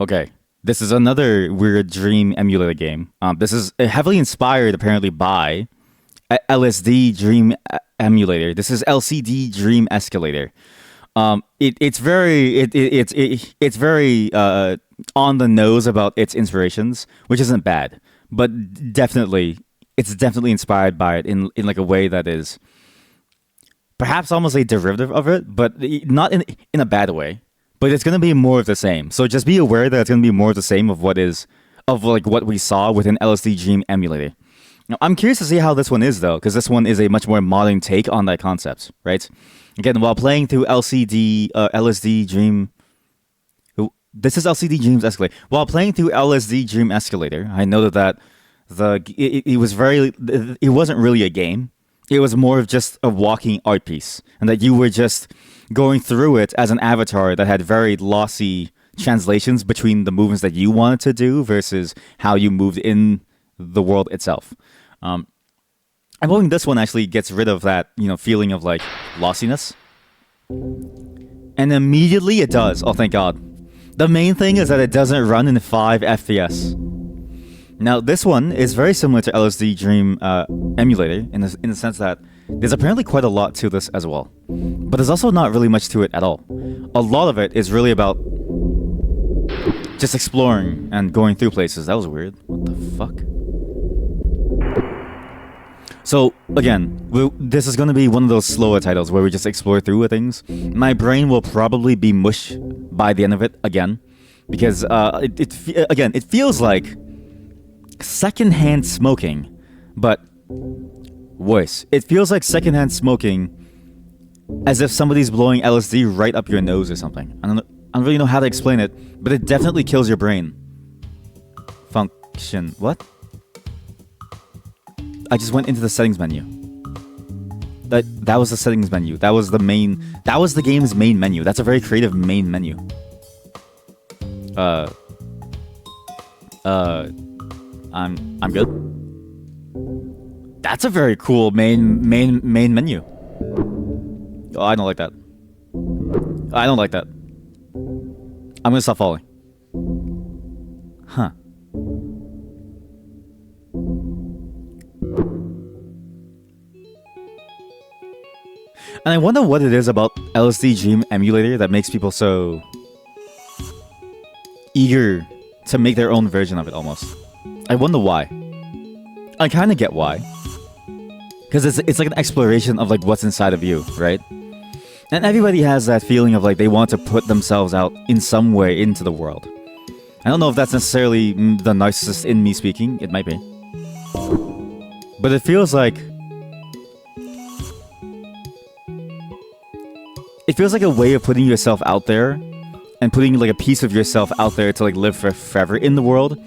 Okay. This is another weird dream emulator game. This is heavily inspired apparently by LSD Dream Emulator. This is LCD Dream Escalator. It's very on the nose about its inspirations, which isn't bad, but definitely it's definitely inspired by it in like a way that is perhaps almost a derivative of it, but not in a bad way. But it's gonna be more of the same. So just be aware that it's gonna be more of the same of what we saw within LSD Dream Emulator. Now, I'm curious to see how this one is though, because this one is a much more modern take on that concept, right? Again, while playing through LSD Dream, this is LCD Dreams Escalator. While playing through LSD Dream Escalator, I noted that it wasn't really a game. It was more of just a walking art piece, and that you were just going through it as an avatar that had very lossy translations between the movements that you wanted to do versus how you moved in the world itself. I'm hoping this one actually gets rid of that, feeling of like lossiness. And immediately it does. Oh, thank God. The main thing is that it doesn't run in 5 FPS. Now, this one is very similar to LSD Dream Emulator in the sense that there's apparently quite a lot to this as well. But there's also not really much to it at all. A lot of it is really about just exploring and going through places. That was weird. What the fuck? So, again, this is going to be one of those slower titles where we just explore through things. My brain will probably be mush by the end of it again. Because, it feels like secondhand smoking, but worse. It feels like secondhand smoking as if somebody's blowing LSD right up your nose or something. I don't really know how to explain it, but it definitely kills your brain. Function. What? I just went into the settings menu. That was the settings menu. That was the game's main menu. That's a very creative main menu. I'm good. That's a very cool main menu. Oh, I don't like that. I don't like that. I'm gonna stop following. Huh. And I wonder what it is about LSD Dream Emulator that makes people so eager to make their own version of it almost. I wonder why. I kind of get why. Because it's like an exploration of like what's inside of you, right? And everybody has that feeling of like they want to put themselves out in some way into the world. I don't know if that's necessarily the narcissist in me speaking. It might be. But it feels like a way of putting yourself out there and putting like a piece of yourself out there to like live forever in the world.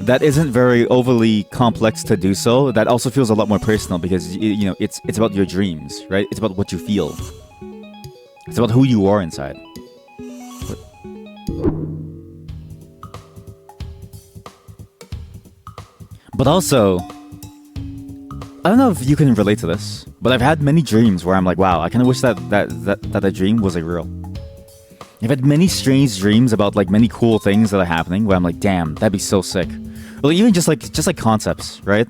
That isn't very overly complex to do so. That also feels a lot more personal because it's about your dreams, right? It's about what you feel. It's about who you are inside. But also, I don't know if you can relate to this, but I've had many dreams where I'm like, wow, I kind of wish that dream was like real. I've had many strange dreams about like many cool things that are happening where I'm like, damn, that'd be so sick. Well, even just like concepts, right?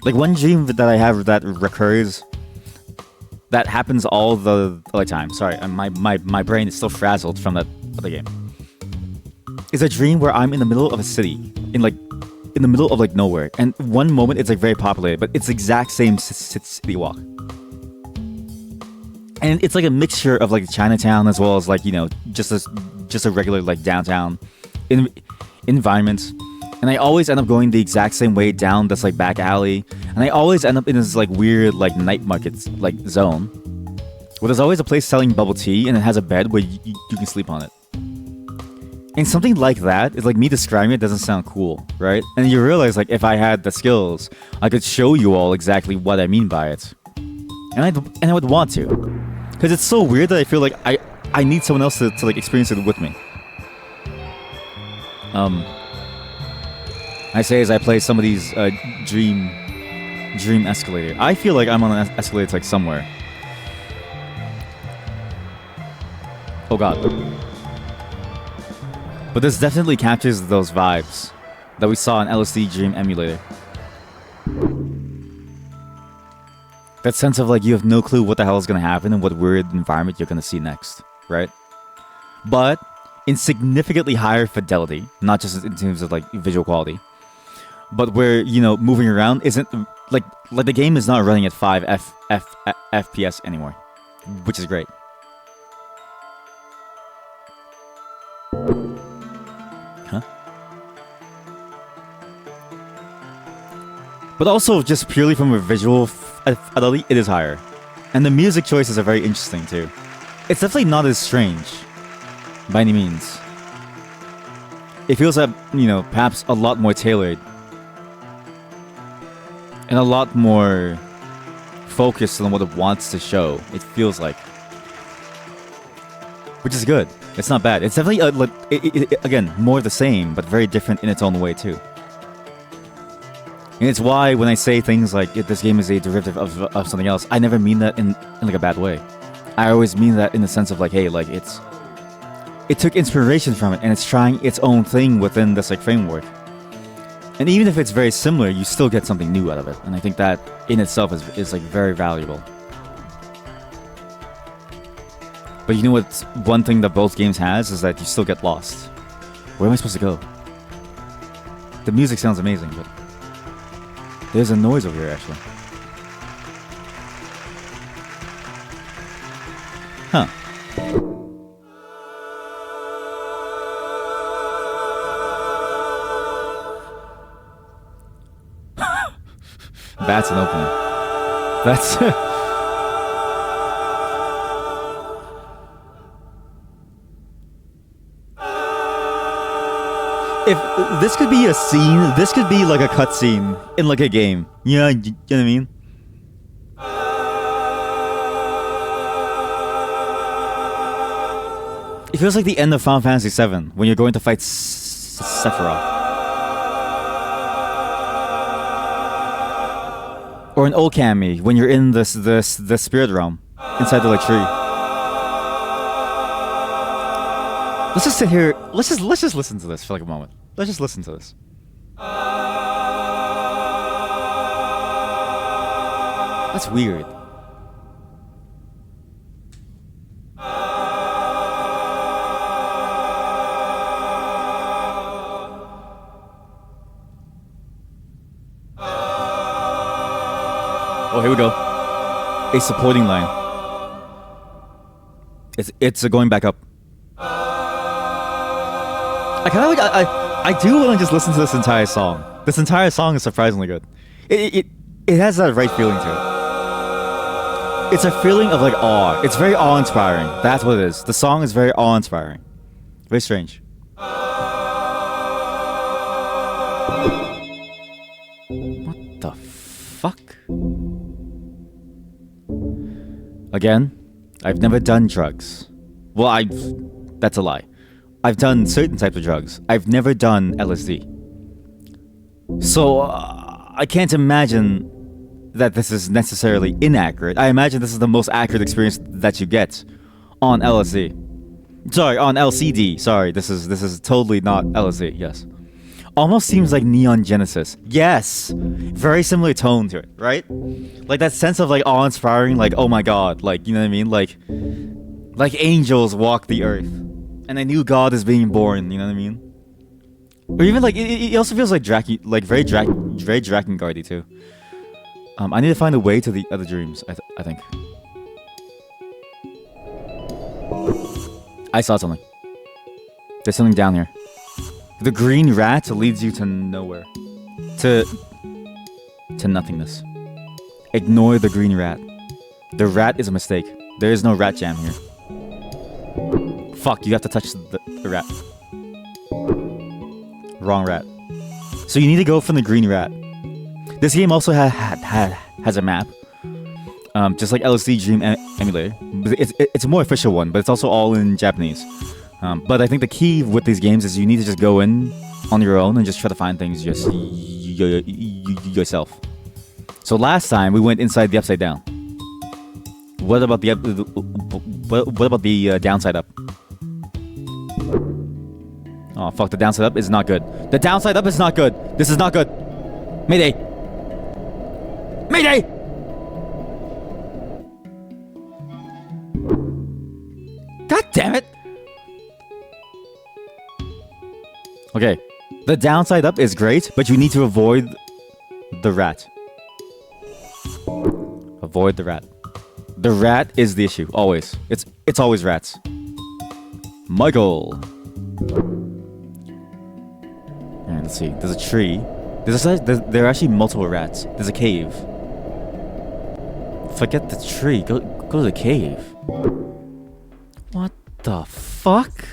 Like one dream that I have that recurs, that happens all the time. Sorry, my brain is still frazzled from that other game. It's a dream where I'm in the middle of a city, in the middle of like nowhere, and one moment it's like very populated, but it's the exact same city walk. And it's like a mixture of like Chinatown as well as like just a regular like downtown environment. And I always end up going the exact same way down this like back alley, and I always end up in this like weird like night market like zone where there's always a place selling bubble tea and it has a bed where you can sleep on it. And something like that is like me describing it doesn't sound cool, right? And you realize like if I had the skills, I could show you all exactly what I mean by it, and I would want to, because it's so weird that I feel like I need someone else to like experience it with me. I say as I play some of these dream escalator. I feel like I'm on an escalator like somewhere. Oh god. But this definitely captures those vibes that we saw in LSD Dream Emulator. That sense of like you have no clue what the hell is going to happen and what weird environment you're going to see next, right? But in significantly higher fidelity, not just in terms of like visual quality, but where, you know, moving around isn't like the game is not running at 5 FPS anymore, which is great. Huh? But also just purely from a visual fidelity, it is higher. And the music choices are very interesting too. It's definitely not as strange by any means. It feels like, you know, perhaps a lot more tailored and a lot more focused on what it wants to show. It feels like, which is good. It's not bad. It's definitely again more of the same, but very different in its own way too. And it's why when I say things like this game is a derivative of something else, I never mean that in like a bad way. I always mean that in the sense of like, hey, like it took inspiration from it and it's trying its own thing within this like framework. And even if it's very similar, you still get something new out of it. And I think that in itself is like very valuable. But you know what? One thing that both games has is that you still get lost. Where am I supposed to go? The music sounds amazing, but there's a noise over here actually. Huh. That's an opening. That's... If this could be a scene, this could be like a cutscene in like a game. You know what I mean? It feels like the end of Final Fantasy VII when you're going to fight Sephiroth. Or an Okami when you're in the spirit realm inside the like tree. Let's just sit here. Let's just listen to this for like a moment. Let's just listen to this. That's weird. Oh, here we go. A supporting line. It's going back up. I kind of like I do want to just listen to this entire song. This entire song is surprisingly good. It has that right feeling to it. It's a feeling of like awe. It's very awe-inspiring. That's what it is. The song is very awe-inspiring. Very strange. What the fuck? Again, I've never done drugs. Well, that's a lie. I've done certain types of drugs. I've never done LSD. So, I can't imagine that this is necessarily inaccurate. I imagine this is the most accurate experience that you get on LSD. Sorry, on LCD. Sorry, this is totally not LSD, yes. Almost seems like Neon Genesis. Yes! Very similar tone to it, right? Like that sense of like awe-inspiring, like, oh my god, like, you know what I mean? Like angels walk the earth. And a new god is being born, you know what I mean? Or even like, it also feels like very Drakengard-y too. I need to find a way to the other dreams, I think. I saw something. There's something down here. The green rat leads you to nowhere. To nothingness. Ignore the green rat. The rat is a mistake. There is no rat jam here. Fuck, you have to touch the rat. Wrong rat. So you need to go from the green rat. This game also has a map. Just like LSD Dream Emulator. It's a more official one, but it's also all in Japanese. But I think the key with these games is you need to just go in on your own and just try to find things yourself. So last time we went inside the upside down. What about the downside up? Oh, fuck. The downside up is not good. The downside up is not good. This is not good. Mayday. Mayday! God damn it. Okay. The downside up is great, but you need to avoid the rat. Avoid the rat. The rat is the issue. Always. It's always rats. Michael. And let's see. There's a tree. There are actually multiple rats. There's a cave. Forget the tree. Go to the cave. What the fuck?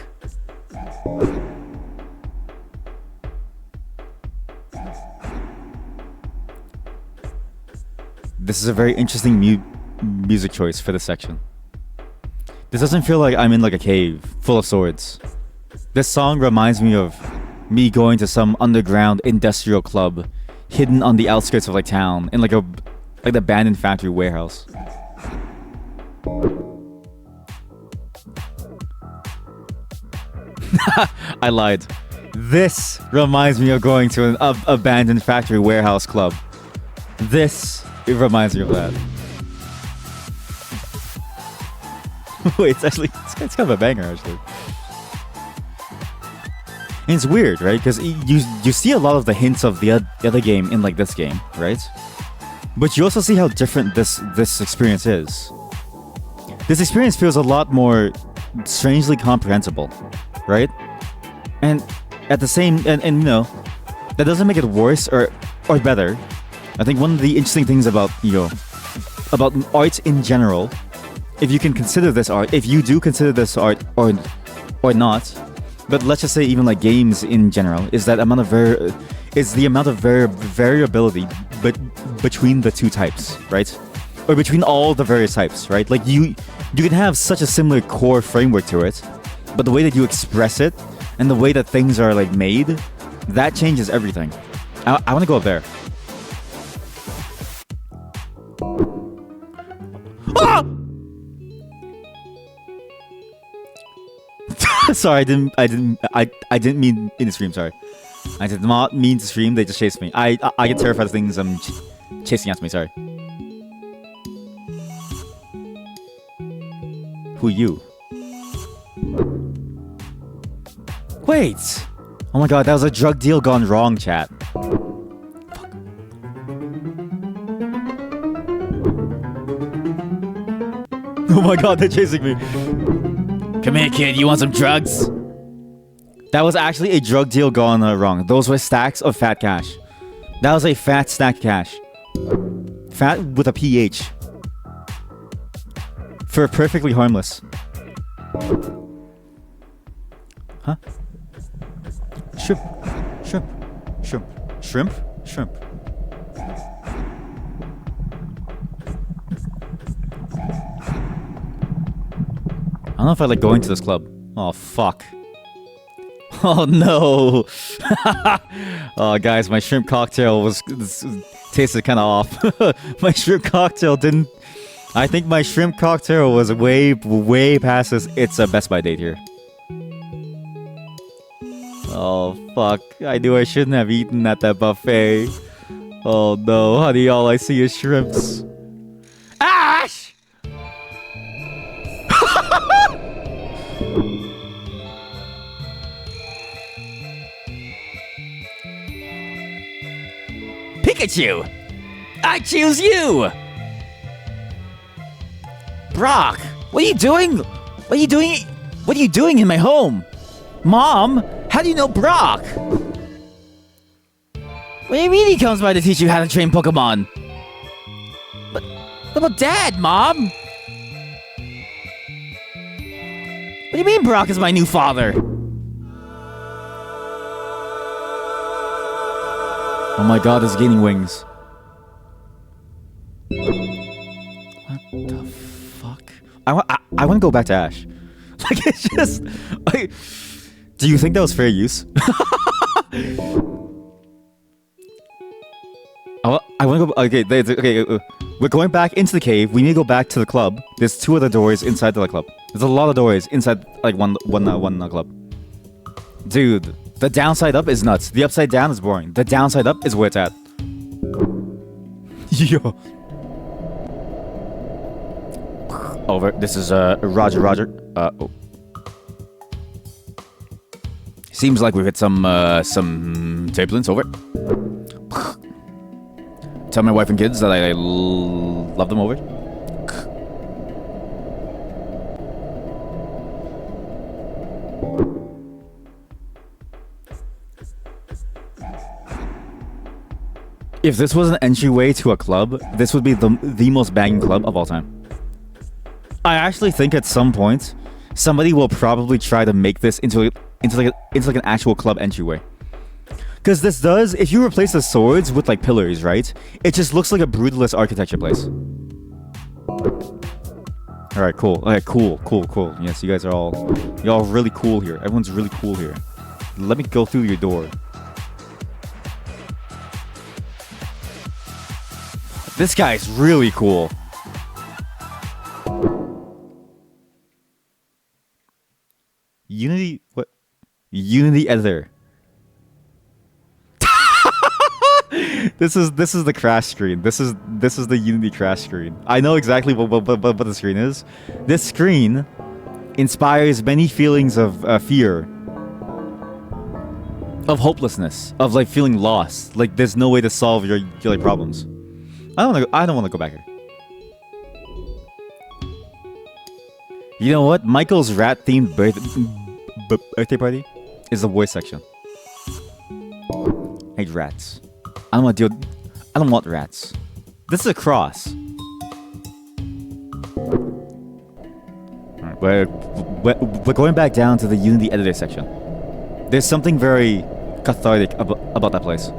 This is a very interesting music choice for this section. This doesn't feel like I'm in like a cave full of swords. This song reminds me of me going to some underground industrial club hidden on the outskirts of like town in like the abandoned factory warehouse. I lied. This reminds me of going to an abandoned factory warehouse club. It reminds me of that. Wait, it's kind of a banger actually. And it's weird, right? Because you see a lot of the hints of the other game in like this game, right? But you also see how different this experience is. This experience feels a lot more strangely comprehensible, right? And at the same, and you know, that doesn't make it worse or better. I think one of the interesting things about about art in general, if you can consider this art, if you do consider this art or not, but let's just say even like games in general, is the amount of variability between the two types, right? Or between all the various types, right? Like you can have such a similar core framework to it, but the way that you express it and the way that things are like made, that changes everything. I want to go up there. Ah! Sorry, I didn't mean in the stream. Sorry, I did not mean to stream. They just chased me. I get terrified of things chasing after me. Sorry. Who you? Wait. Oh my god, that was a drug deal gone wrong, chat. Fuck. Oh my god, they're chasing me. Come here, kid. You want some drugs? That was actually a drug deal gone wrong. Those were stacks of fat cash. That was a fat stack cash. Fat with a PH. For perfectly harmless. Huh? Shrimp. Shrimp. Shrimp. Shrimp? Shrimp. I don't know if I like going to this club. Oh, fuck. Oh, no. Oh, guys, my shrimp cocktail tasted kind of off. My shrimp cocktail didn't... I think my shrimp cocktail was way past its Best Buy date here. Oh, fuck. I knew I shouldn't have eaten at that buffet. Oh, no. Honey, all I see is shrimps. Ash! Pikachu! I choose you! Brock, what are you doing? What are you doing? What are you doing in my home? Mom, how do you know Brock? What do you mean he comes by to teach you how to train Pokemon? What about Dad, Mom? What do you mean Brock is my new father? Oh my god, it's gaining wings. What the fuck? I want to go back to Ash. Like, it's just... Like, do you think that was fair use? I want to go... Okay, we're going back into the cave. We need to go back to the club. There's 2 other doors inside the club. There's a lot of doors inside, like, one club. Dude, the downside up is nuts. The upside down is boring. The downside up is where it's at. Yo. Over. This is Roger. Oh. Seems like we've hit some turbulence. Over. Tell my wife and kids that I love them. Over. If this was an entryway to a club, this would be the most banging club of all time. I actually think at some point, somebody will probably try to make this into like an actual club entryway. Because this does, if you replace the swords with like pillars, right? It just looks like a brutalist architecture place. All right, cool. Okay, cool. Yes, you guys are y'all really cool here. Everyone's really cool here. Let me go through your door. This guy's really cool. Unity, what? Unity editor. This is the crash screen. This is the Unity crash screen. I know exactly what the screen is. This screen inspires many feelings of fear, of hopelessness, of like feeling lost. Like there's no way to solve your like problems. I don't want to go back here. You know what? Michael's rat-themed birthday party is the voice section. I hate rats. I don't want rats. This is a cross. Alright, we're going back down to the Unity editor section. There's something very cathartic about that place.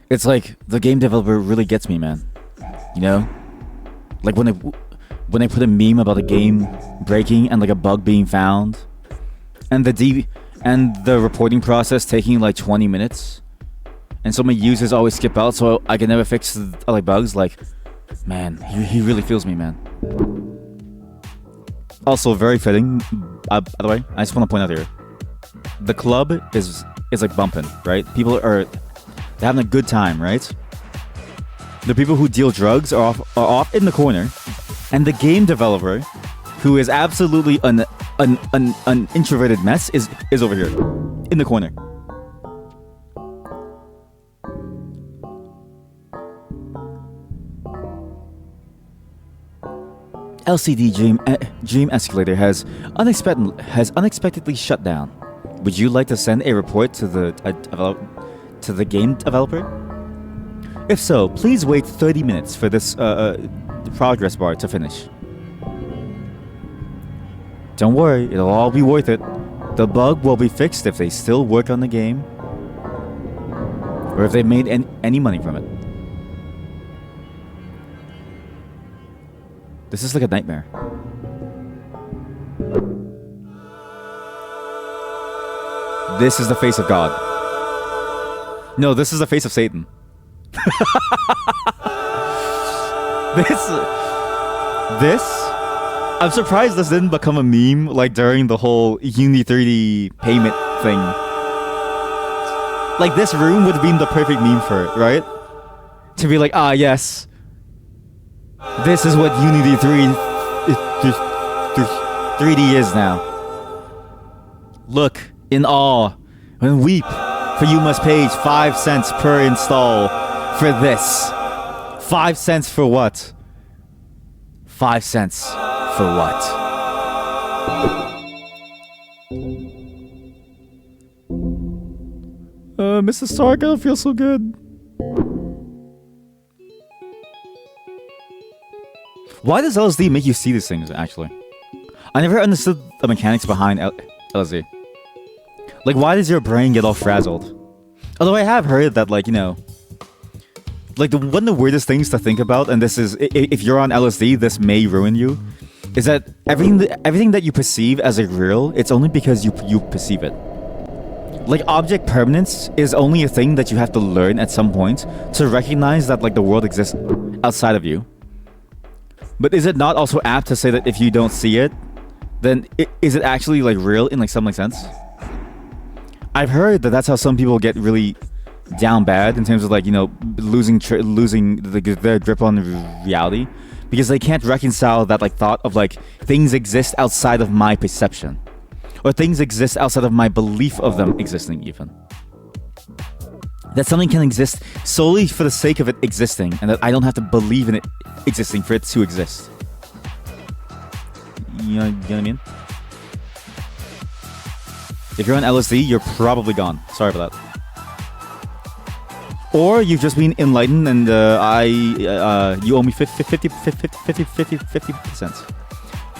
It's like the game developer really gets me, man. You know, like when I put a meme about a game breaking and like a bug being found, and the reporting process taking like 20 minutes, and so many users always skip out, so I can never fix the like bugs. Like, man, he really feels me, man. Also, very fitting. By the way, I just want to point out here, the club is like bumping, right? People are having a good time, right? The people who deal drugs are off in the corner, and the game developer, who is absolutely an introverted mess, is over here in the corner. LCD Dream Escalator has unexpectedly shut down. Would you like to send a report to the game developer? If so, please wait 30 minutes for this progress bar to finish. Don't worry, it'll all be worth it. The bug will be fixed if they still work on the game, or if they made any money from it. This is like a nightmare. This is the face of God. No, this is the face of Satan. This I'm surprised this didn't become a meme like during the whole Unity 3D payment thing. Like this room would have been the perfect meme for it, right? To be like, ah yes, this is what Unity 3D is now. Look in awe and weep, for you must pay 5 cents per install for this. 5 cents for what? 5 cents for what? Mr. Stark, I don't feel so good. Why does LSD make you see these things, actually? I never understood the mechanics behind LSD. Like, why does your brain get all frazzled? Although I have heard that, like, you know, like one of the weirdest things to think about, and this is, if you're on LSD, this may ruin you, is that everything that you perceive as a real, it's only because you perceive it. Like, object permanence is only a thing that you have to learn at some point to recognize that, like, the world exists outside of you. But is it not also apt to say that if you don't see it, then is it actually like real in like some like sense? I've heard that that's how some people get really down bad in terms of like, you know, losing their grip on reality, because they can't reconcile that like thought of like things exist outside of my perception, or things exist outside of my belief of them existing, even that something can exist solely for the sake of it existing, and that I don't have to believe in it existing for it to exist. You know what I mean? If you're on LSD, you're probably gone. Sorry for that. Or you've just been enlightened and you owe me 50%.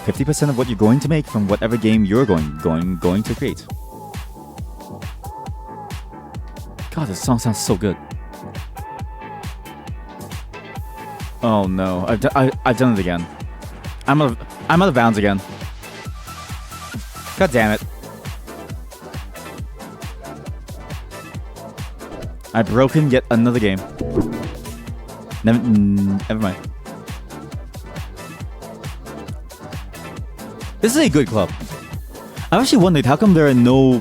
50% of what you're going to make from whatever game you're going to create. God, this song sounds so good. Oh no, I've done it again. I'm out of bounds again. God damn it. I've broken yet another game. Never mind. This is a good club. I've actually wondered how come there are no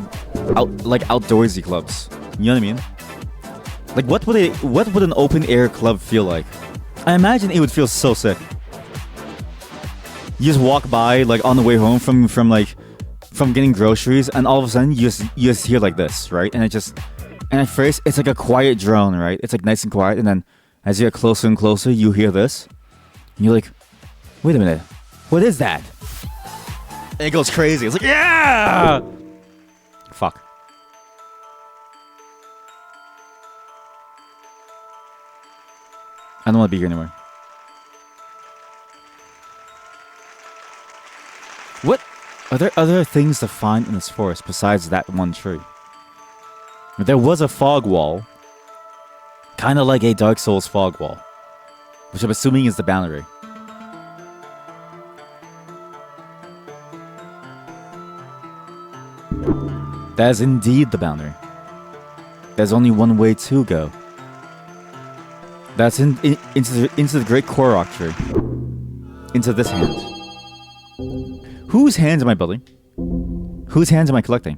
outdoorsy clubs. You know what I mean? Like what would an open air club feel like? I imagine it would feel so sick. You just walk by like on the way home from getting groceries, and all of a sudden you just hear like this, right? And at first, it's like a quiet drone, right? It's like nice and quiet, and then as you get closer and closer, you hear this. And you're like, wait a minute, what is that? And it goes crazy. It's like, yeah! Fuck. I don't want to be here anymore. What? Are there other things to find in this forest besides that one tree? There was a fog wall, kind of like a Dark Souls fog wall, which I'm assuming is the boundary. That is indeed the boundary. There's only one way to go. That's into the Great Korok tree. Into this hand. Whose hands am I building? Whose hands am I collecting?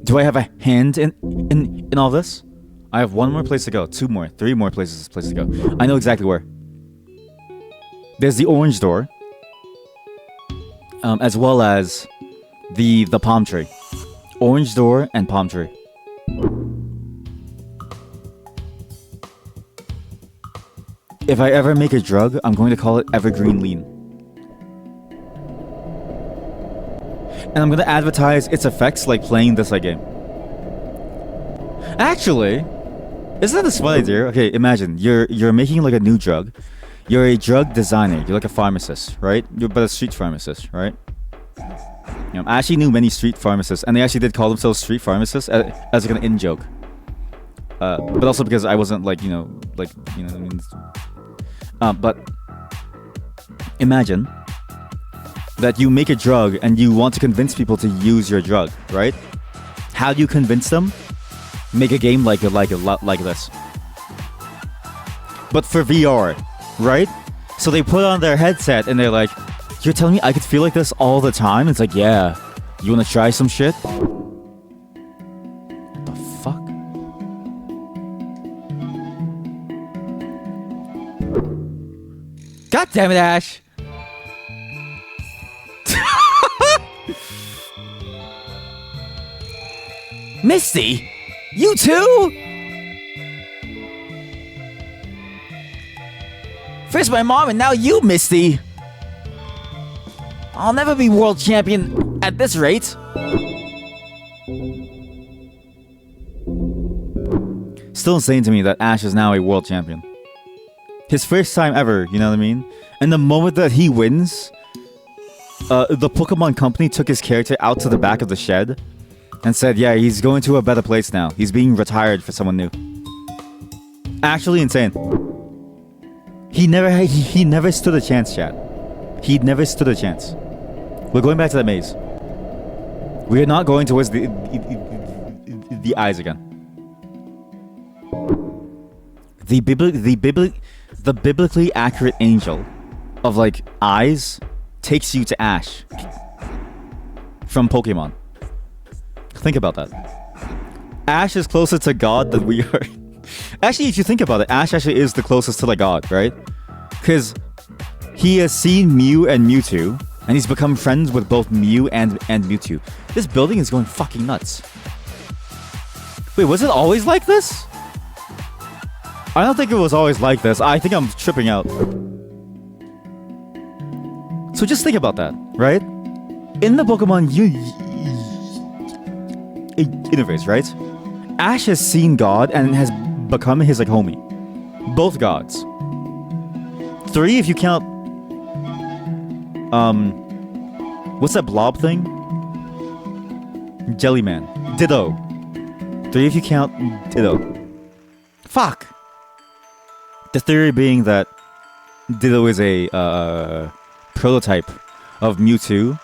Do I have a hand in all this? I have one more place to go. 2 more. 3 more places to go. I know exactly where. There's the orange door. As well as the palm tree. Orange door and palm tree. If I ever make a drug, I'm going to call it Evergreen Lean. And I'm going to advertise its effects like playing this game. Actually, isn't that a smart idea? Okay, imagine you're making like a new drug. You're a drug designer. You're like a pharmacist, right? You're but a street pharmacist, right? You know, I actually knew many street pharmacists, and they actually did call themselves street pharmacists as like an in joke. But also because I wasn't like but imagine that you make a drug and you want to convince people to use your drug, right? How do you convince them? Make a game like this. But for VR, right? So they put on their headset and they're like, you're telling me I could feel like this all the time? It's like, yeah. You wanna try some shit? What the fuck? God damn it, Ash! Misty? You too? First my mom and now you, Misty. I'll never be world champion at this rate. Still insane to me that Ash is now a world champion. His first time ever, you know what I mean? And the moment that he wins, the Pokemon Company took his character out to the back of the shed and said, yeah, he's going to a better place now. He's being retired for someone new. Actually insane. He never stood a chance, chat. He never stood a chance. We're going back to that maze. We are not going towards the eyes again. The biblically accurate angel of like eyes takes you to Ash. from Pokemon. Think about that. Ash is closer to God than we are. Actually, if you think about it, Ash actually is the closest to the God, right? Because he has seen Mew and Mewtwo, and he's become friends with both Mew and Mewtwo. This building is going fucking nuts. Wait, was it always like this? I don't think it was always like this. I think I'm tripping out. So just think about that, right? In the Pokemon universe, right? Ash has seen God and has become his like homie. Both gods. 3 if you count what's that blob thing? Jellyman. Ditto. 3 if you count Ditto. Fuck. The theory being that Ditto is a prototype of Mewtwo,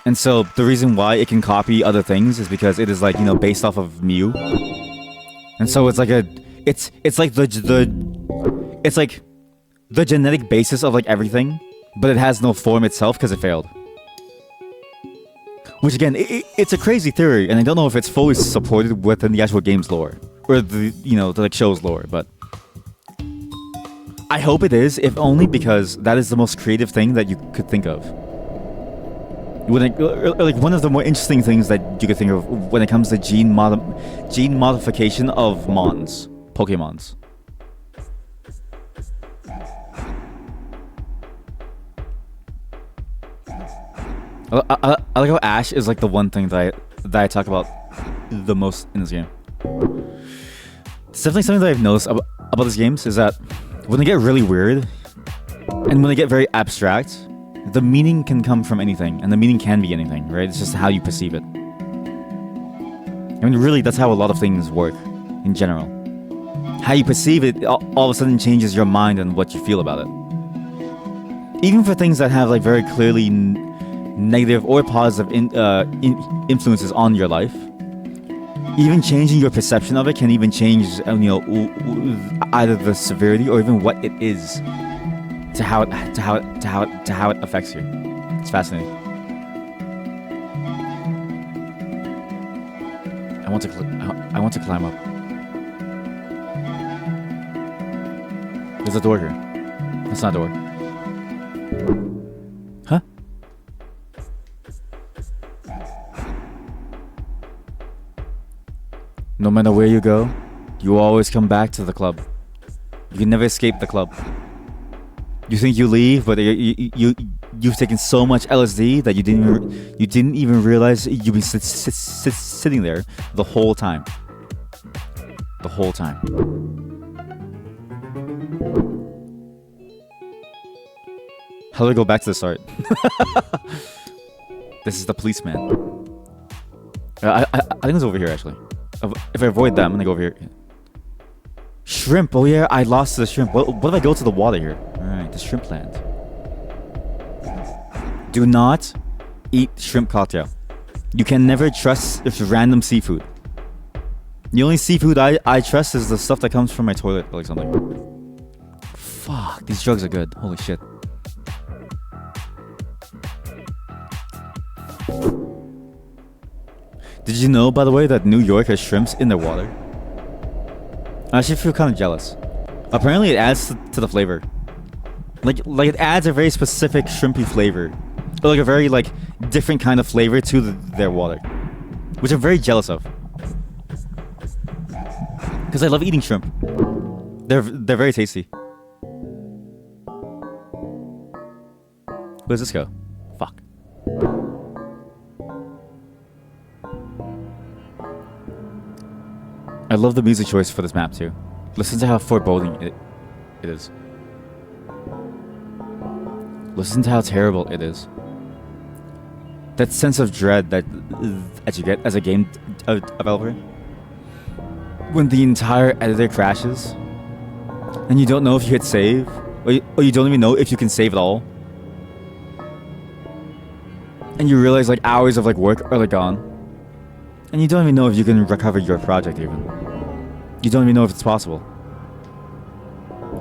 and so the reason why it can copy other things is because it is like, you know, based off of Mew, and so it's like it's like the genetic basis of like everything, but it has no form itself because it failed. Which again, it's a crazy theory, and I don't know if it's fully supported within the actual game's lore or the, you know, the like show's lore, but I hope it is, if only because that is the most creative thing that you could think of. Like one of the more interesting things that you could think of when it comes to gene modification of Mons, Pokemons. I like how Ash is like the one thing that I talk about the most in this game. It's definitely something that I've noticed about these games is that when they get really weird and when they get very abstract, the meaning can come from anything, and the meaning can be anything, right? It's just how you perceive it. I mean, really, that's how a lot of things work in general. How you perceive it all of a sudden changes your mind and what you feel about it. Even for things that have like very clearly negative or positive influences on your life, even changing your perception of it can even change, you know, either the severity or even what it is to how it affects you. It's fascinating. I want to climb up. There's a door here. That's not a door. Huh? No matter where you go, you always come back to the club. You can never escape the club. You think you leave, but you've taken so much LSD that you didn't even realize you've been sitting there the whole time. The whole time. How do I go back to the start? This is the policeman. I think it's over here actually. If I avoid that, I'm gonna go over here. Shrimp. Oh yeah, I lost the shrimp. What if I go to the water here? Alright, the shrimp land. Do not eat shrimp cocktail. You can never trust random seafood. The only seafood I trust is the stuff that comes from my toilet or like something. Fuck, these drugs are good. Holy shit. Did you know, by the way, that New York has shrimps in their water? I actually feel kind of jealous. Apparently it adds to the flavor. Like it adds a very specific shrimpy flavor. Or like a very like different kind of flavor to their water. Which I'm very jealous of. Because I love eating shrimp. They're very tasty. Where does this go? Fuck. I love the music choice for this map too. Listen to how foreboding it is. Listen to how terrible it is. That sense of dread that you get as a game developer. When the entire editor crashes, and you don't know if you hit save, or you don't even know if you can save at all. And you realize like hours of like work are like gone. And you don't even know if you can recover your project even. You don't even know if it's possible.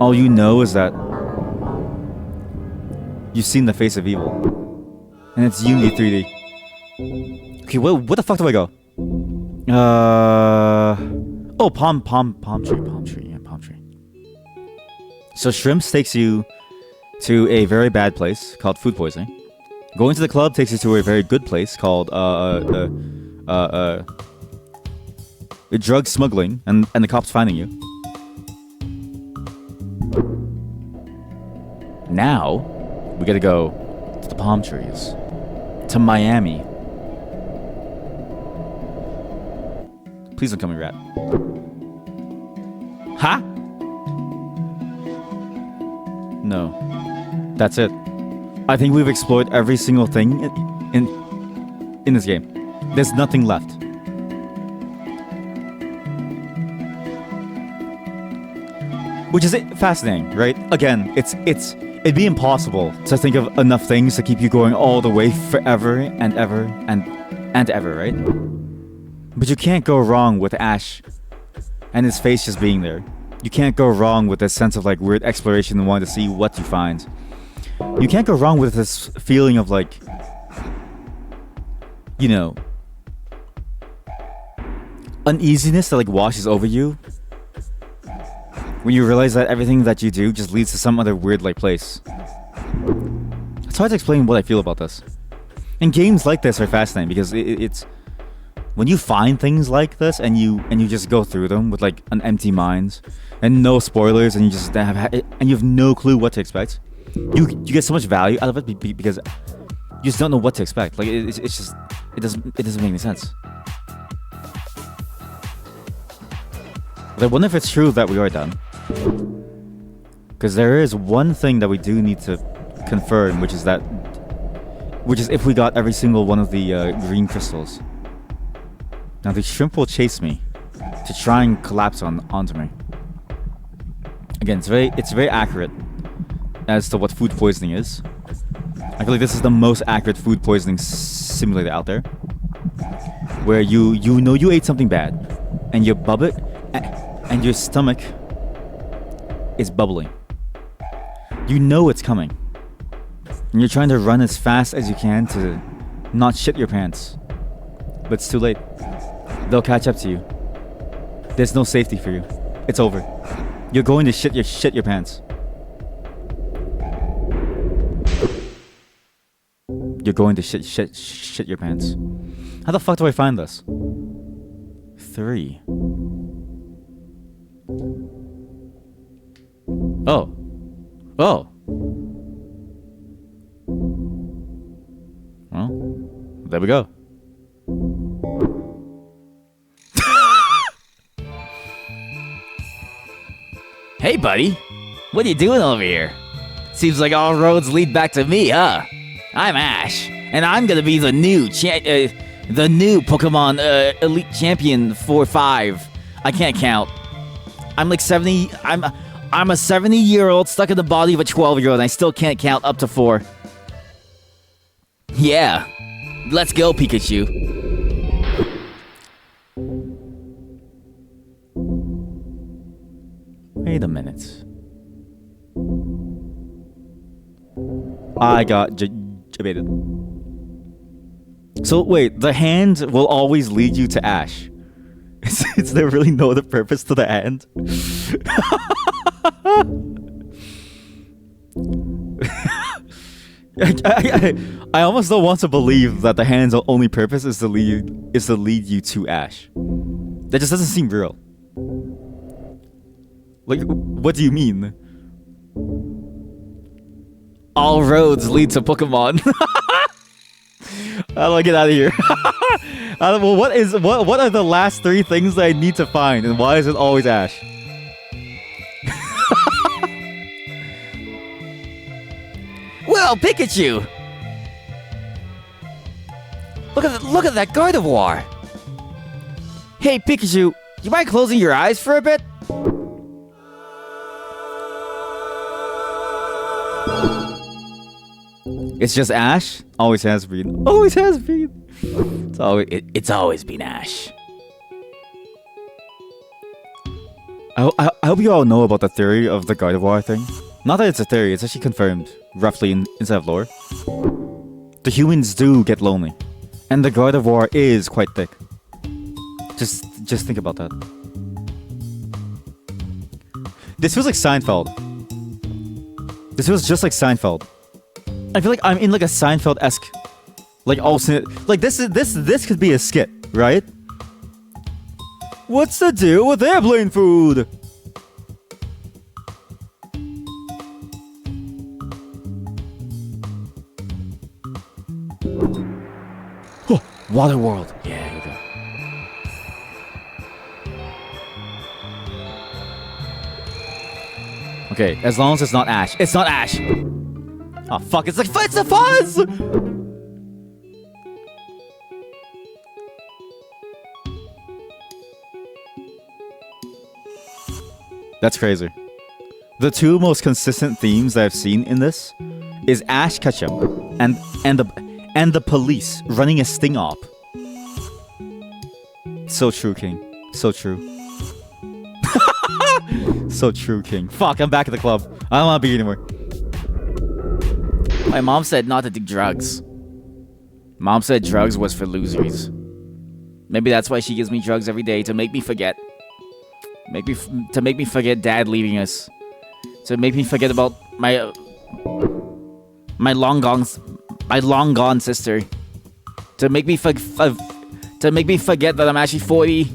All you know is that you've seen the face of evil. And it's Unity 3D. Okay, what the fuck do I go? Oh, palm tree. Yeah, palm tree. So shrimps takes you to a very bad place called food poisoning. Going to the club takes you to a very good place called drug smuggling and the cops finding you. Now we gotta go to the palm trees, to Miami. Please don't kill me, rat. Huh? No. That's it. I think we've explored every single thing in this game. There's nothing left. Which is fascinating, right? Again, it'd be impossible to think of enough things to keep you going all the way forever and ever and ever, right? But you can't go wrong with Ash and his face just being there. You can't go wrong with this sense of like weird exploration and wanting to see what you find. You can't go wrong with this feeling of like, you know, uneasiness that like washes over you when you realize that everything that you do just leads to some other weird like place. It's hard to explain what I feel about this. And games like this are fascinating because it's when you find things like this and you just go through them with like an empty mind and no spoilers and you just have no clue what to expect. You get so much value out of it because you just don't know what to expect. Like it doesn't make any sense. But I wonder if it's true that we are done. Because there is one thing that we do need to confirm, which is if we got every single one of the green crystals. Now the shrimp will chase me to try and collapse onto me. Again, it's very accurate as to what food poisoning is. I feel like this is the most accurate food poisoning simulator out there, where you know you ate something bad, and you bub it, and your stomach is bubbling. You know it's coming, and you're trying to run as fast as you can to not shit your pants, but it's too late. They'll catch up to you. There's no safety for you. It's over. You're going to shit your pants. You're going to shit your pants. How the fuck do I find this? 3. Oh. Well, there we go. Hey, buddy. What are you doing over here? Seems like all roads lead back to me, huh? I'm Ash, and I'm gonna be the new Pokemon Elite Champion 4-5. I can't count. I'm like 70. I'm a 70-year-old stuck in the body of a 12-year-old, and I still can't count up to 4. Yeah, let's go, Pikachu. Wait a minute. I got debated. So wait, the hand will always lead you to Ash. Is there really no other purpose to the hand? I almost don't want to believe that the hand's only purpose is to lead you to Ash. That just doesn't seem real. Like, what do you mean? All roads lead to Pokemon. How do I get out of here? Well, what are the last 3 things that I need to find, and why is it always Ash? Well, Pikachu! Look at that Gardevoir! Hey, Pikachu, you mind closing your eyes for a bit? It's just Ash? Always has been. Always has been. It's always been Ash. I hope you all know about the theory of the Gardevoir thing. Not that it's a theory, it's actually confirmed, roughly inside of lore. The humans do get lonely. And the Gardevoir is quite thick. Just think about that. This feels like Seinfeld. This feels just like Seinfeld. I feel like I'm in like a Seinfeld-esque, like alternate. Like this could be a skit, right? What's the deal with airplane food? Oh, Water World. Yeah, here we go. Okay, as long as it's not Ash. It's not Ash. Oh fuck! It's a fuzz. That's crazy. The two most consistent themes that I've seen in this is Ash Ketchum and the police running a sting op. So true, King. So true. So true, King. Fuck, I'm back at the club. I don't want to be here anymore. My mom said not to do drugs. Mom said drugs was for losers. Maybe that's why she gives me drugs every day, to make me forget. To make me forget Dad leaving us. To make me forget about my long gone sister. To make me forget that I'm actually 40.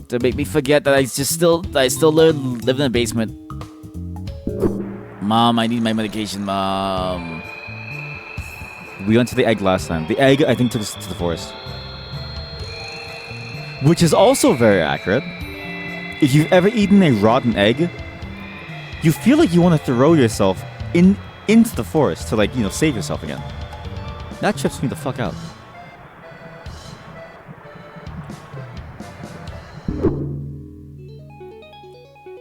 To make me forget that I still live in the basement. Mom, I need my medication, Mom. We went to the egg last time. The egg, I think, took us to the forest. Which is also very accurate. If you've ever eaten a rotten egg, you feel like you want to throw yourself into the forest to, like, you know, save yourself again. That trips me the fuck out.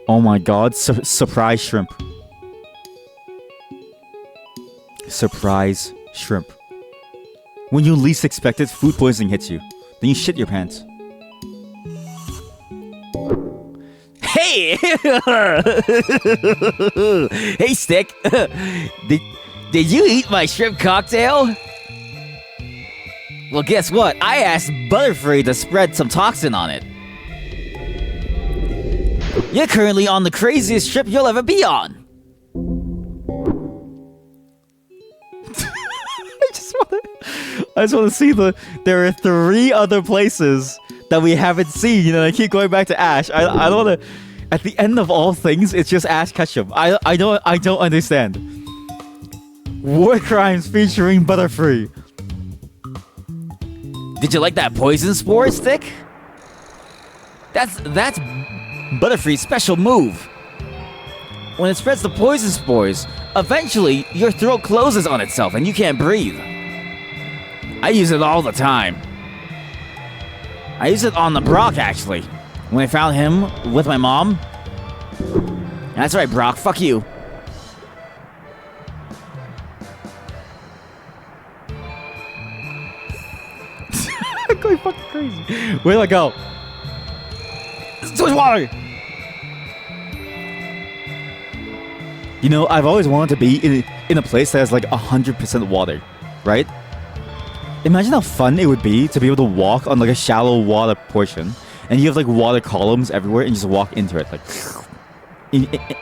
Oh my god, surprise shrimp. Surprise shrimp. When you least expect it, food poisoning hits you. Then you shit your pants. Hey! Hey, Stick. Did you eat my shrimp cocktail? Well, guess what? I asked Butterfree to spread some toxin on it. You're currently on the craziest trip you'll ever be on. I just want to see there are 3 other places that we haven't seen, you know. I keep going back to Ash. I don't want to. At the end of all things, it's just Ash Ketchum. I don't understand. War crimes featuring Butterfree. Did you like that poison spore, Stick? That's Butterfree's special move. When it spreads the poison spores, eventually your throat closes on itself and you can't breathe. I use it all the time. I use it on the Brock, actually. When I found him with my mom. That's right, Brock. Fuck you. I'm going fucking crazy. Where'd I go? It's too much water. You know, I've always wanted to be in a place that has like 100% water, right? Imagine how fun it would be to be able to walk on like a shallow water portion, and you have like water columns everywhere, and you just walk into it, like,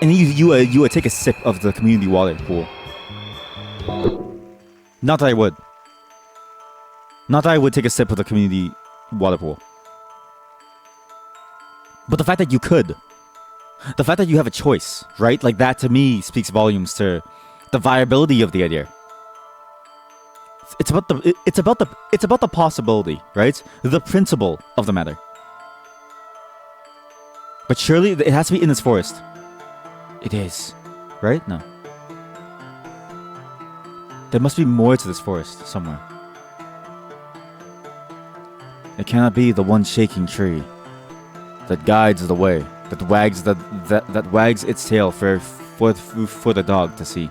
and you would take a sip of the community water pool. Not that I would. Not that I would take a sip of the community water pool. But the fact that you could, the fact that you have a choice, right? Like that to me speaks volumes to the viability of the idea. It's about the possibility, right? The principle of the matter. But surely it has to be in this forest. It is, right? No. There must be more to this forest somewhere. It cannot be the one shaking tree that guides the way, that wags its tail for the dog to see.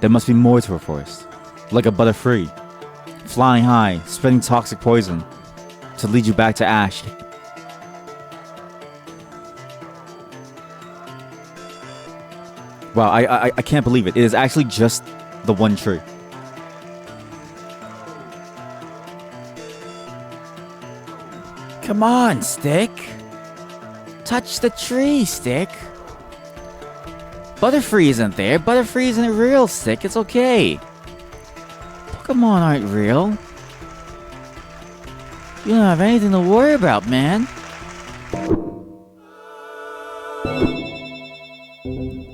There must be more to a forest, like a Butterfree, flying high, spreading toxic poison to lead you back to Ash. Wow, I can't believe it. It is actually just the one tree. Come on, Stick. Touch the tree, Stick. Butterfree isn't there. Butterfree isn't real, Stick. It's okay. Pokemon aren't real. You don't have anything to worry about, man.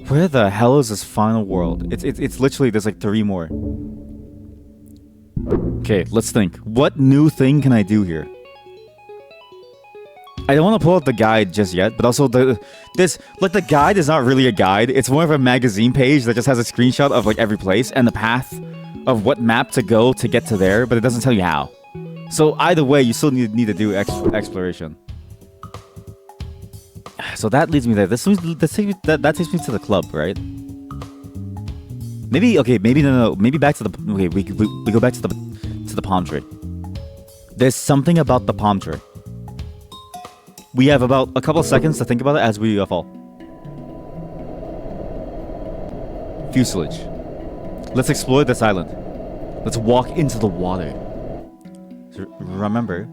Where the hell is this final world? It's literally, there's like 3 more. Okay, let's think. What new thing can I do here? I don't want to pull out the guide just yet, but also the guide is not really a guide. It's more of a magazine page that just has a screenshot of like every place and the path of what map to go to get to there, but it doesn't tell you how. So either way, you still need to do exploration. So that leads me there. That takes me to the club, right? Maybe no. Maybe back to the we go back to the palm tree. There's something about the palm tree. We have about a couple seconds to think about it as we fall. Fuselage. Let's explore this island. Let's walk into the water. So remember,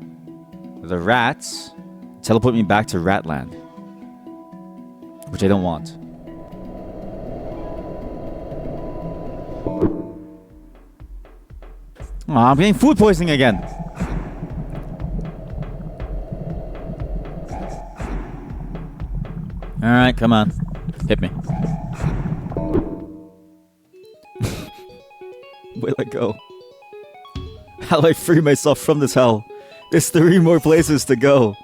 the rats teleport me back to Ratland, which I don't want. Oh, I'm getting food poisoning again. Alright, come on. Hit me. Where'd I go? How do I free myself from this hell? There's 3 more places to go.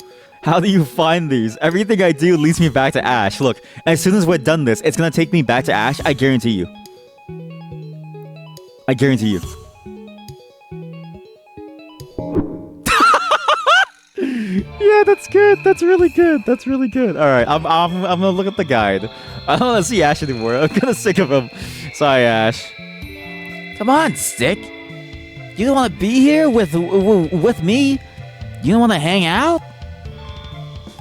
How do you find these? Everything I do leads me back to Ash. Look, as soon as we're done this, it's gonna take me back to Ash. I guarantee you. I guarantee you. Yeah, that's good. That's really good. That's really good. All right, I'm gonna look at the guide. I don't want to see Ash anymore. I'm kind of sick of him. Sorry, Ash. Come on, Stick. You don't want to be here with me? You don't want to hang out?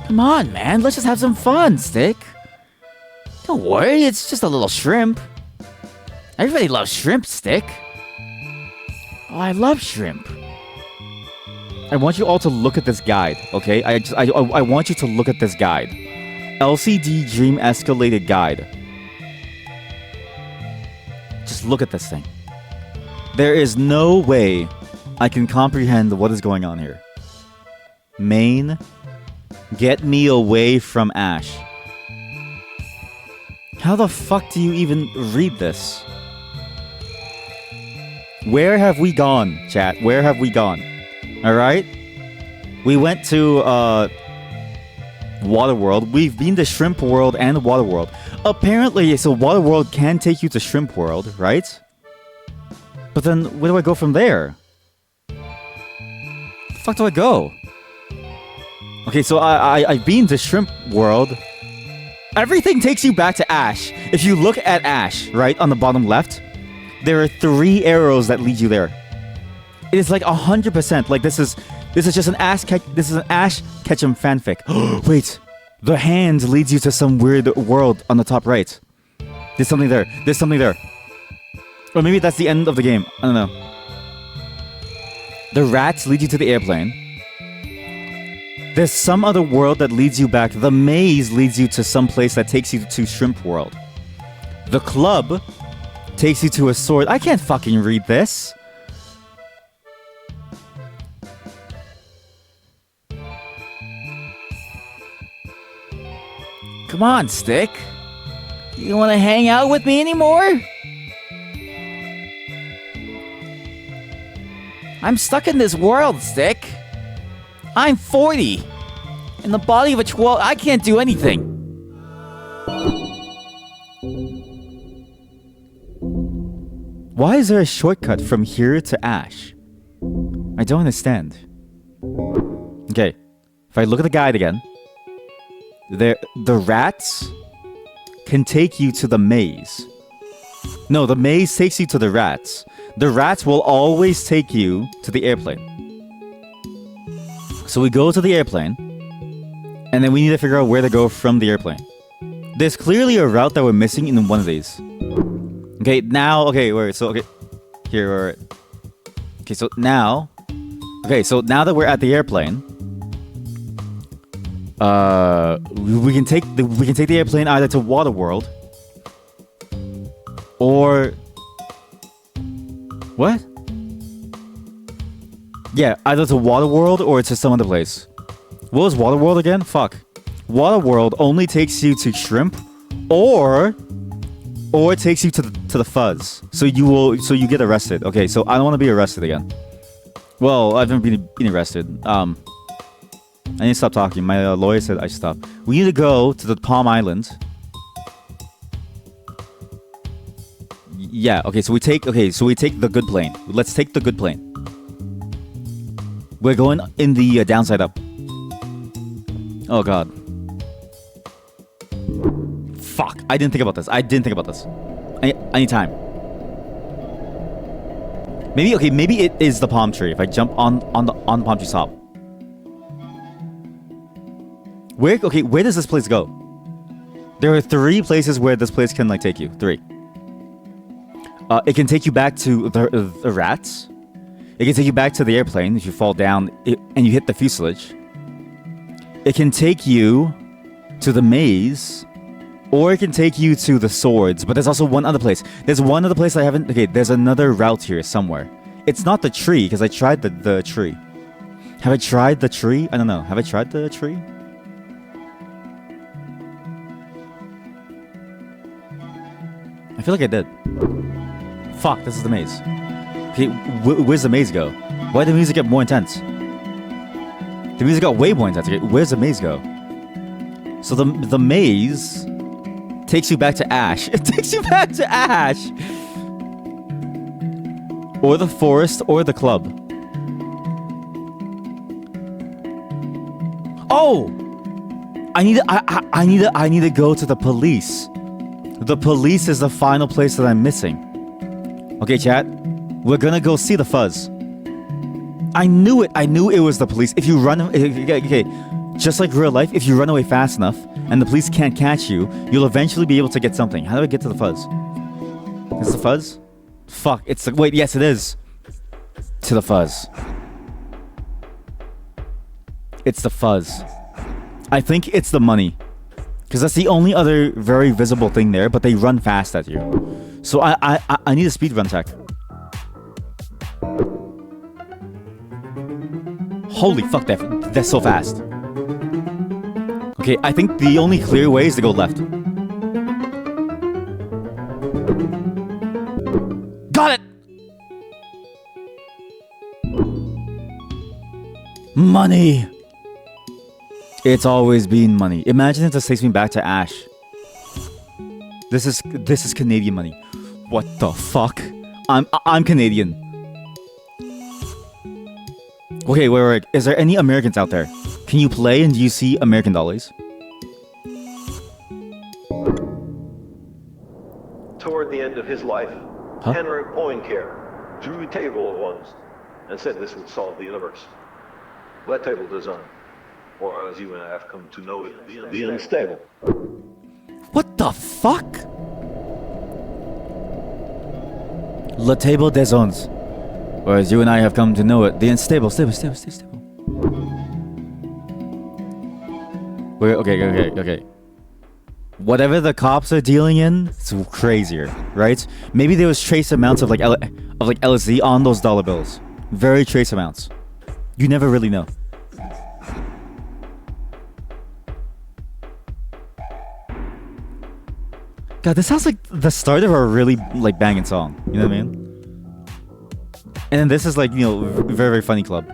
Come on, man. Let's just have some fun, Stick. Don't worry, it's just a little shrimp. Everybody loves shrimp, Stick. Oh, I love shrimp. I want you all to look at this guide, okay? I want you to look at this guide. LCD Dream Escalated Guide. Just look at this thing. There is no way I can comprehend what is going on here. Main, get me away from Ash. How the fuck do you even read this? Where have we gone, chat? Where have we gone? Alright? We went to Water World. We've been to Shrimp World and Water World. Apparently, so Water World can take you to Shrimp World, right? But then, where do I go from there? The fuck do I go? Okay, so I've been to Shrimp World. Everything takes you back to Ash. If you look at Ash, right, on the bottom left, there are 3 arrows that lead you there. It is like 100%. Like this is just an Ash Ketchum fanfic. Wait, the hand leads you to some weird world on the top right. There's something there. There's something there. Or maybe that's the end of the game. I don't know. The rats lead you to the airplane. There's some other world that leads you back. The maze leads you to some place that takes you to Shrimp World. The club takes you to a sword. I can't fucking read this. Come on, Stick. You don't want to hang out with me anymore? I'm stuck in this world, Stick. I'm 40. In the body of a 12, I can't do anything. Why is there a shortcut from here to Ash? I don't understand. Okay, if I look at the guide again, the rats can take you to the maze. No, the maze takes you to the rats. The rats will always take you to the airplane. So we go to the airplane, and then we need to figure out where to go from the airplane. There's clearly a route that we're missing in one of these. Okay, now, okay, wait, so, okay. Here, wait. Okay, so now... Okay, so now that we're at the airplane... we can take the airplane either to Waterworld... Or... What? Yeah, either to Waterworld or to some other place. What was Waterworld again? Fuck. Waterworld only takes you to Shrimp, or it takes you to the Fuzz. So you get arrested. Okay, so I don't want to be arrested again. Well, I've never been arrested. I need to stop talking. My lawyer said I should stop. We need to go to the Palm Island. Yeah. Okay. So we take the good plane. Let's take the good plane. We're going in the downside up. Oh god. Fuck. I didn't think about this. I need time. Maybe it is the palm tree if I jump on the palm tree top. Where does this place go? There are 3 places where this place can take you. 3. It can take you back to the rats. It can take you back to the airplane if you fall down and you hit the fuselage. It can take you to the maze, or it can take you to the swords. But there's also one other place. There's one other place I haven't... Okay, there's another route here somewhere. It's not the tree, because I tried the tree. Have I tried the tree? I don't know. Have I tried the tree? I feel like I did. Fuck, this is the maze. Okay, where's the maze go? Why did the music get more intense? The music got way more intense. Okay, where's the maze go? So the maze takes you back to Ash. It takes you back to Ash! Or the forest, or the club. Oh! I need to go to the police. The police is the final place that I'm missing. Okay, chat. We're gonna go see the Fuzz. I knew it. I knew it was the police. If you run... Okay, just like real life, if you run away fast enough and the police can't catch you, you'll eventually be able to get something. How do I get to the Fuzz? Is it the Fuzz? Fuck, it's the... Wait, yes, it is. To the Fuzz. It's the Fuzz. I think it's the money. Because that's the only other very visible thing there, but they run fast at you. So I need a speedrun tech. Holy fuck, that's so fast. Okay, I think the only clear way is to go left. Got it! Money! It's always been money. Imagine if this takes me back to Ash. This is Canadian money. What the fuck? I'm Canadian. Okay, wait. Is there any Americans out there? Can you play and do you see American dollars? Toward the end of his life, Henry Poincare drew a table of ones and said this would solve the universe. That table design, or as you and I have come to know it, the unstable. What the fuck? La table des ons. Or as you and I have come to know it, the unstable. Stable. Wait, okay. Whatever the cops are dealing in, it's crazier, right? Maybe there was trace amounts of LSD on those dollar bills. Very trace amounts. You never really know. God, this sounds like the start of a really banging song. You know what I mean? And then this is very, very funny club.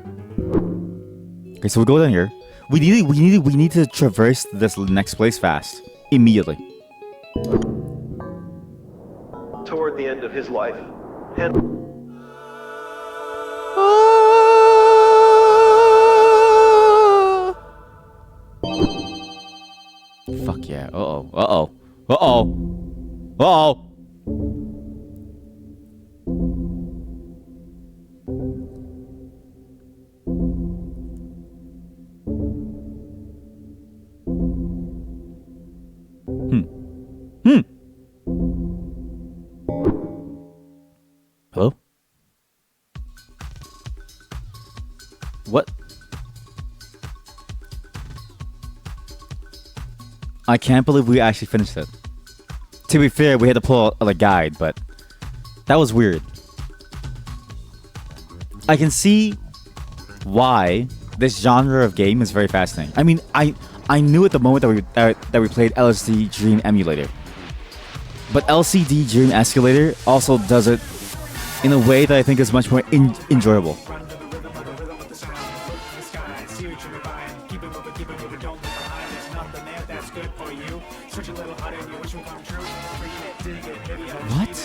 Okay, so we go down here. We need to traverse this next place fast. Immediately. Toward the end of his life, Fuck yeah. Uh-oh. What? I can't believe we actually finished it. To be fair, we had to pull out a guide, but that was weird. I can see why this genre of game is very fascinating. I mean, I knew at the moment that we played LSD Dream Emulator, but LCD Dream Escalator also does it in a way that I think is much more enjoyable. What?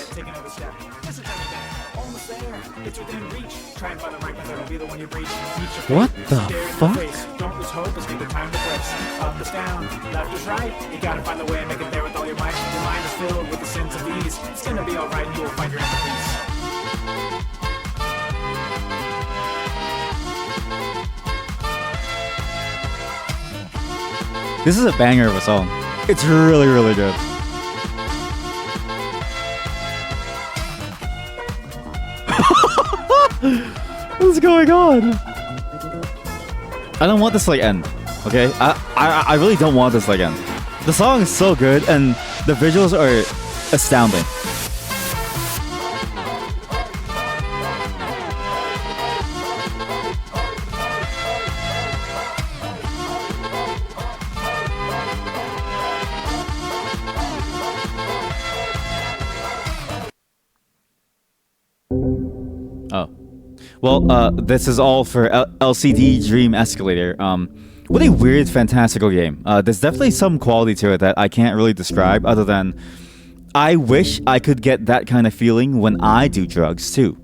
What the fuck? Don't lose hope, let's take the time to place. Up is down, left is right. You gotta find the way and make it there with all your might. Your mind is filled with the sense of ease. It's gonna be alright, you will find your inner peace. This is a banger of a song. It's really, really good. What's going on? I don't want this to like end. Okay, I really don't want this to like end. The song is so good and the visuals are astounding. Oh. Well, this is all for LCD Dream Escalator. What a weird, fantastical game. There's definitely some quality to it that I can't really describe other than I wish I could get that kind of feeling when I do drugs too.